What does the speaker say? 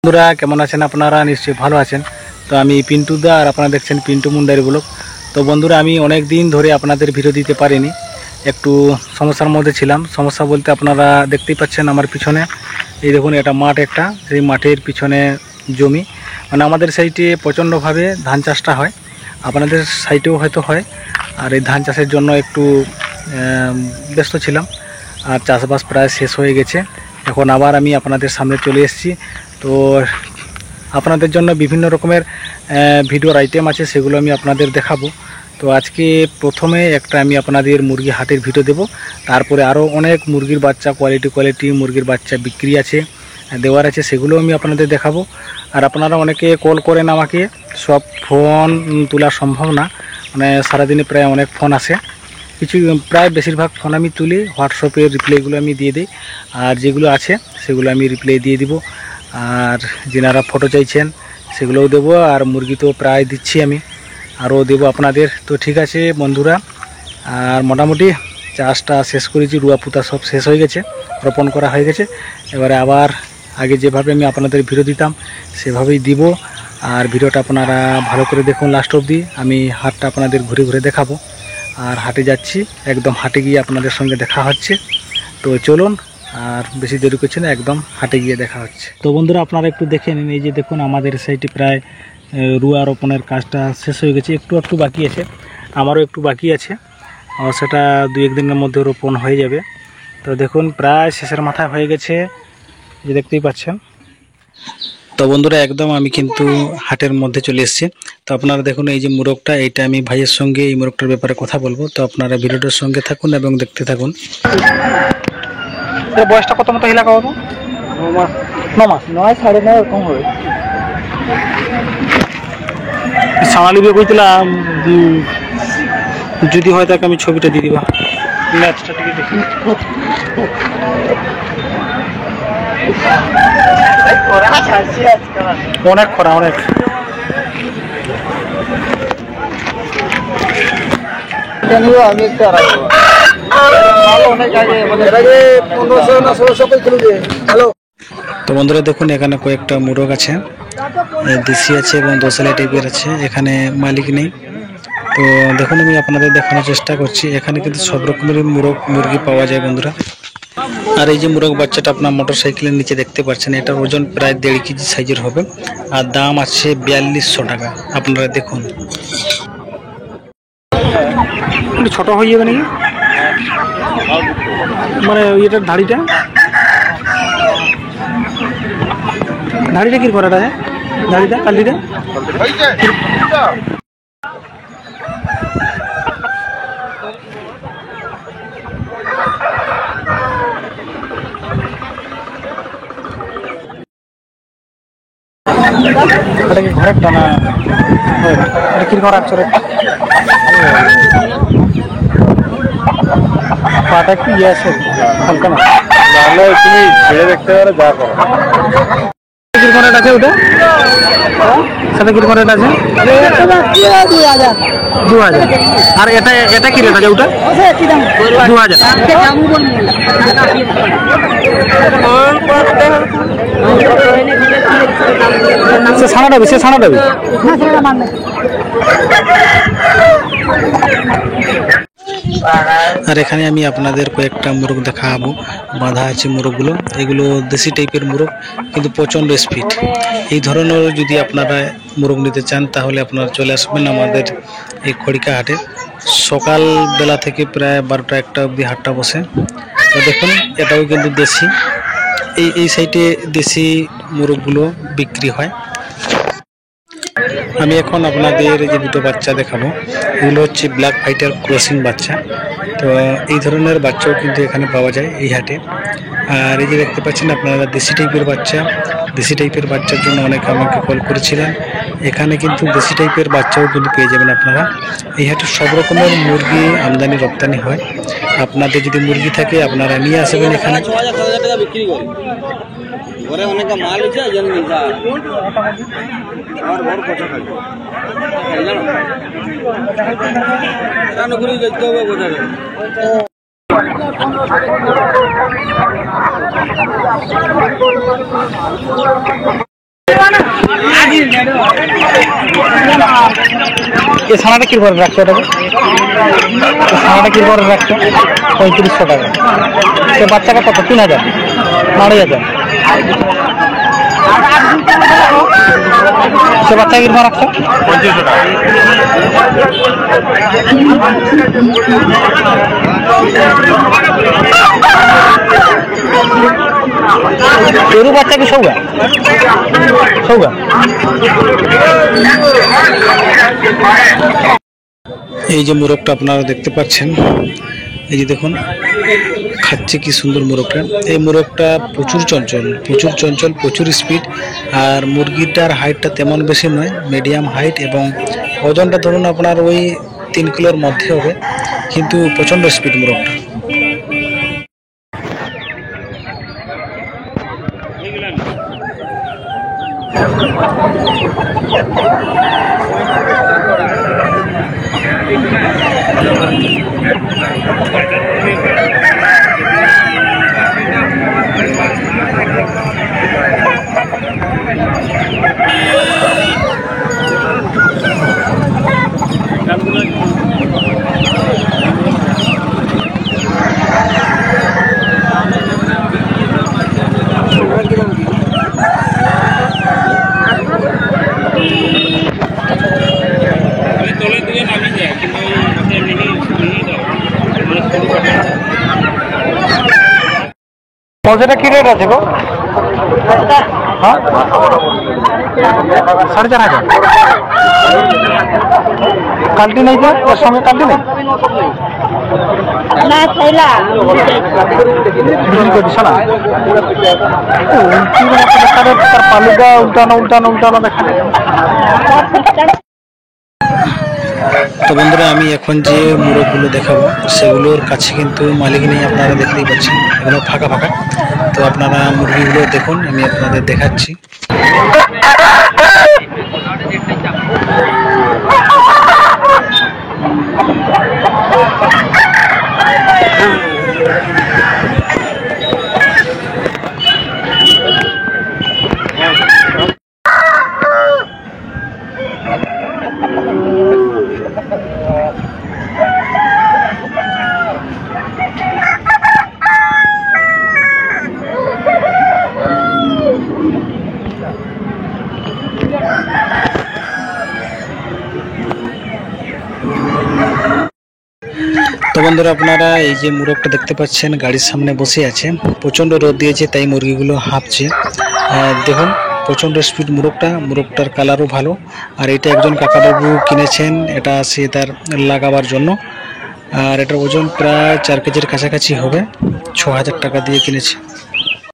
বন্ধুরা কেমন আছেন আপনারা? নিশ্চয়ই ভালো আছেন। তো আমি পিন্টু দা আর আপনারা দেখছেন পিন্টু মুন্ডারি ব্লগ। তো বন্ধুরা আমি অনেক দিন ধরে আপনাদের ভিডিও দিতে পারিনি, একটু সমস্যার মধ্যে ছিলাম। সমস্যা বলতে আপনারা দেখতেই পাচ্ছেন আমার পিছনে, এই দেখুন এটা মাঠ, একটা সেই মাঠের পিছনে জমি, মানে আমাদের সাইডে প্রচণ্ডভাবে ধান চাষটা হয়, আপনাদের সাইডেও হয়তো হয়। আর এই ধান চাষের জন্য একটু ব্যস্ত ছিলাম, আর চাষবাস প্রায় শেষ হয়ে গেছে। এখন আবার আমি আপনাদের সামনে চলে এসেছি। তো আপনাদের জন্য বিভিন্ন রকমের ভিডিওর আইটেম আছে, সেগুলো আমি আপনাদের দেখাবো। তো আজকে প্রথমে একটা আমি আপনাদের মুরগি হাটের ভিডিও দেব, তারপরে আরও অনেক মুরগির বাচ্চা কোয়ালিটি মুরগির বাচ্চা বিক্রি আছে, দেওয়ার আছে, সেগুলো আমি আপনাদের দেখাবো। আর আপনারা অনেকে কল করেন আমাকে, সব ফোন তোলা সম্ভব না, মানে সারাদিনে প্রায় অনেক ফোন আসে, কিছু প্রায় বেশিরভাগ ফোন আমি তুলি, হোয়াটসঅ্যাপের রিপ্লাইগুলো আমি দিয়ে দিই, আর যেগুলো আছে সেগুলো আমি রিপ্লাই দিয়ে দিব। আর যেনারা ফটো চাইছেন সেগুলোও দেবো, আর মুরগি তো প্রায় দিচ্ছি, আমি আরও দেবো আপনাদের। তো ঠিক আছে বন্ধুরা, আর মোটামুটি চাষটা শেষ করেছি, রুয়া পুতা সব শেষ হয়ে গেছে, রোপণ করা হয়ে গেছে। এবারে আবার আগে যেভাবে আমি আপনাদের ভিডিও দিতাম সেভাবেই দিব। আর ভিডিওটা আপনারা ভালো করে দেখুন লাস্ট অবধি, আমি হাটটা আপনাদের ঘুরে ঘুরে দেখাবো। আর হাটে যাচ্ছি, একদম হাটে গিয়ে আপনাদের সঙ্গে দেখা হচ্ছে। তো চলুন, আর বেশি দেরি করছি না, একদম হাটে গিয়ে দেখা হচ্ছে। তো বন্ধুরা আপনারা একটু দেখে নিন, এই যে দেখুন আমাদের সাইডে প্রায় রুয়া রোপণের কাজটা শেষ হয়ে গেছে, একটু বাকি আছে, আমারও একটু বাকি আছে, সেটা 2-1 দিনের মধ্যে রোপণ হয়ে যাবে। তো দেখুন প্রায় শেষের মাথায় হয়ে গেছে, যে দেখতেই পাচ্ছেন। তো বন্ধুরা একদম আমি কিন্তু হাটের মধ্যে চলে এসেছি। তো আপনারা দেখুন এই যে মোরগটা, এইটা আমি ভাইয়ের সঙ্গে এই মোরগটার ব্যাপারে কথা বলবো। তো আপনারা ভিডিওটার সঙ্গে থাকুন এবং দেখতে থাকুন। বয়সটা কত মতো হিলা খাওয়াবো? 9 মাস, 9 9.5 এরকম হবে। সামালি বিয়ে করছিলাম, যদি হয় তাকে আমি ছবিটা দিয়ে দিবা। ম্যাচটা টিকে দেখি, অনেক খরা, অনেক। আমি একটু তো বন্ধুরা দেখুন এখানে কয়েকটা মোরগ আছে, দেশি আছে এবং দোসালা টাইপের আছে, এখানে মালিক নেই। তো দেখুন আমি আপনাদের দেখানোর চেষ্টা করছি, এখানে কিন্তু সব রকমের মুরগি পাওয়া যায় বন্ধুরা। আর এই যে মুরগ বাচ্চাটা আপনার মোটর সাইকেলের নিচে দেখতে পাচ্ছেন, এটার ওজন প্রায় 1.5 কেজি সাইজের হবে, আর দাম আছে 4200 টাকা। আপনারা দেখুন, ছোট হয়ে যাবে নাকি, মানে এটার ধাড়িটা কি করাটা আছে, ধাড়িটা কালিটা এটা কি ঘরের টানা, এটা কিরকম রাখছো রে? পাটা কি ইয়ে আছে হালকা না, নাহলে তুমি ছেড়ে দেখতে পারো, যা করো। কিরকম রেট আছে ওটা, সেটা কিরকম রেট আছে? 2000। আর এটা কি রেট আছে ওটা? 2000। সে ছানাটাবি আর এখানে আমি আপনাদের কয়েকটা মোরগ দেখাবো, বাঁধা আছে মোরগগুলো, এগুলো দেশি টাইপের মোরগ, কিন্তু প্রচণ্ড স্পিড। এই ধরনের যদি আপনারা মোরগ নিতে চান তাহলে আপনারা চলে আসবেন আমাদের এই খড়িকা হাটে, সকালবেলা থেকে প্রায় 12টা-1টা অবধি হাটটা বসে। তো দেখুন এটাও কিন্তু দেশি, এই সাইডে দেশি মোরগগুলো বিক্রি হয়। আমি এখন আপনাদের যে দুটো বাচ্চা দেখাবো, এগুলো হচ্ছে ব্ল্যাক ফাইটার ক্রসিং বাচ্চা। তো এই ধরনের বাচ্চাও কিন্তু এখানে পাওয়া যায় এই হাটে। আর এই যে দেখতে পাচ্ছেন আপনারা দেশি টাইপের বাচ্চার জন্য অনেকে আমাকে কল করেছিলেন, এখানে কিন্তু দেশি টাইপের বাচ্চাও কিন্তু পেয়ে যাবেন আপনারা। এই হাটে সব রকমের মুরগি আমদানি রপ্তানি হয়, আপনাদের যদি মুরগি থাকে আপনারা নিয়ে আসবেন এখানে। ঘরে অনেক মাল আছে, জানি না আমার ঘর কথা থাকে জানো করে দেখতে হবে বোঝা এই ছানাটা কি করে রাখছো? এটাকে ছানাটা কি করে রাখছো? 3500 টাকা। সে বাচ্চাটা কত? 3000, 2500। সে বাচ্চা কি রাখছো? 2500 টাকা। গরু বাচ্চা কি সৌগা? সৌগা। এই যে মোরগটা আপনারা দেখতে পাচ্ছেন, এই যে দেখুন খাচ্ছে কি সুন্দর মোরগটা। এই মোরগটা প্রচুর চঞ্চল, প্রচুর স্পিড। আর মুরগিটার হাইটটা তেমন বেশি নয়, মিডিয়াম হাইট, এবং ওজনটা ধরুন আপনার ওই 3 কিলোর মধ্যে হবে, কিন্তু প্রচণ্ড স্পিড মোরগটা। পয়সাটা কি রেট আছে গো? হ্যাঁ, 4500। কালটি নেই তো? ওর সঙ্গে কালটি নেই? বিক্রি করে দিছ না? তার পালুটা উল্টানো দেখা। তো বন্ধুরা, আমি এখন যে মোরগগুলো দেখাবো সেগুলোর কাছে কিন্তু মালিক নেই, আপনারা দেখতেই পাচ্ছেন, এগুলো ফাঁকা। তো আপনারা মুরগিগুলো দেখুন, আমি আপনাদের দেখাচ্ছি। তো বন্ধুরা, আপনারা এই যে মোরগটা দেখতে পাচ্ছেন গাড়ির সামনে বসে আছে, প্রচণ্ড রোদ দিয়েছে তাই মুরগিগুলো হাঁপছে। দেখুন প্রচণ্ড স্পিড মোরগটার কালারও ভালো। আর এটা একজন কাকাবাবু কিনেছেন, এটা সে তার লাগাবার জন্য। আর এটার ওজন প্রায় 4 কেজির কাছাকাছি হবে, 6000 টাকা দিয়ে কিনেছে।